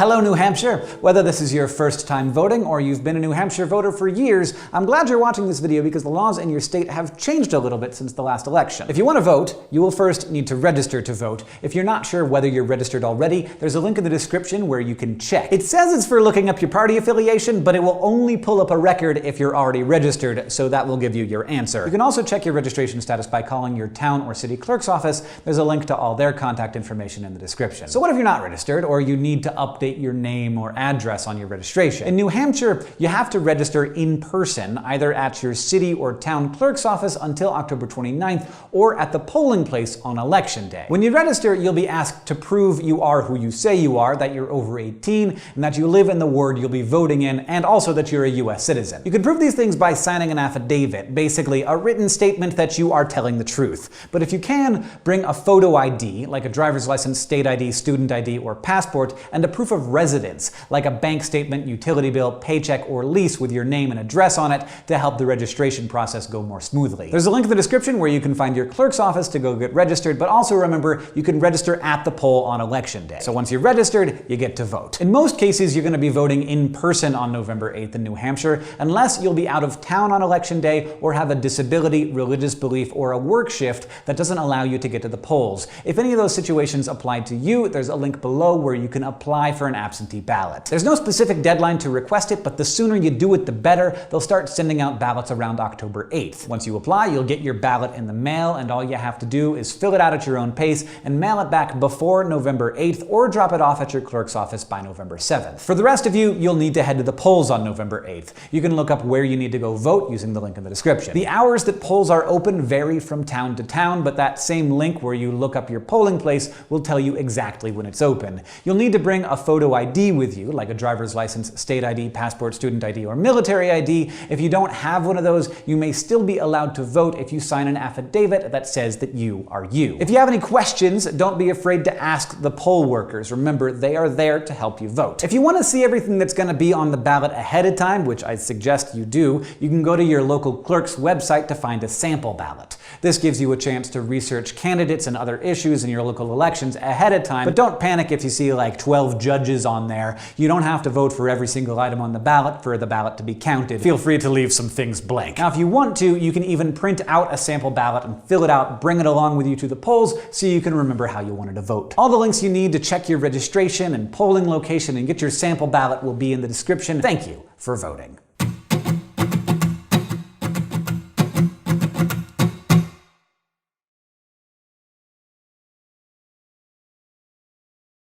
Hello, New Hampshire! Whether this is your first time voting or you've been a New Hampshire voter for years, I'm glad you're watching this video because the laws in your state have changed a little bit since the last election. If you want to vote, you will first need to register to vote. If you're not sure whether you're registered already, there's a link in the description where you can check. It says it's for looking up your party affiliation, but it will only pull up a record if you're already registered, so that will give you your answer. You can also check your registration status by calling your town or city clerk's office. There's a link to all their contact information in the description. So what if you're not registered, or you need to update your name or address on your registration? In New Hampshire, you have to register in person, either at your city or town clerk's office until October 29th, or at the polling place on election day. When you register, you'll be asked to prove you are who you say you are, that you're over 18, and that you live in the ward you'll be voting in, and also that you're a US citizen. You can prove these things by signing an affidavit, basically a written statement that you are telling the truth. But if you can, bring a photo ID, like a driver's license, state ID, student ID, or passport, and a proof of residence, like a bank statement, utility bill, paycheck, or lease with your name and address on it to help the registration process go more smoothly. There's a link in the description where you can find your clerk's office to go get registered, but also remember, you can register at the poll on election day. So once you're registered, you get to vote. In most cases, you're going to be voting in person on November 8th in New Hampshire, unless you'll be out of town on election day or have a disability, religious belief, or a work shift that doesn't allow you to get to the polls. If any of those situations apply to you, there's a link below where you can apply for an absentee ballot. There's no specific deadline to request it, but the sooner you do it, the better. They'll start sending out ballots around October 8th. Once you apply, you'll get your ballot in the mail, and all you have to do is fill it out at your own pace and mail it back before November 8th, or drop it off at your clerk's office by November 7th. For the rest of you, you'll need to head to the polls on November 8th. You can look up where you need to go vote using the link in the description. The hours that polls are open vary from town to town, but that same link where you look up your polling place will tell you exactly when it's open. You'll need to bring a photo ID with you, like a driver's license, state ID, passport, student ID, or military ID. If you don't have one of those, you may still be allowed to vote if you sign an affidavit that says that you are you. If you have any questions, don't be afraid to ask the poll workers. Remember, they are there to help you vote. If you want to see everything that's going to be on the ballot ahead of time, which I suggest you do, you can go to your local clerk's website to find a sample ballot. This gives you a chance to research candidates and other issues in your local elections ahead of time, but don't panic if you see like 12 judges on there. You don't have to vote for every single item on the ballot for the ballot to be counted. Feel free to leave some things blank. Now, if you want to, you can even print out a sample ballot and fill it out, bring it along with you to the polls so you can remember how you wanted to vote. All the links you need to check your registration and polling location and get your sample ballot will be in the description. Thank you for voting.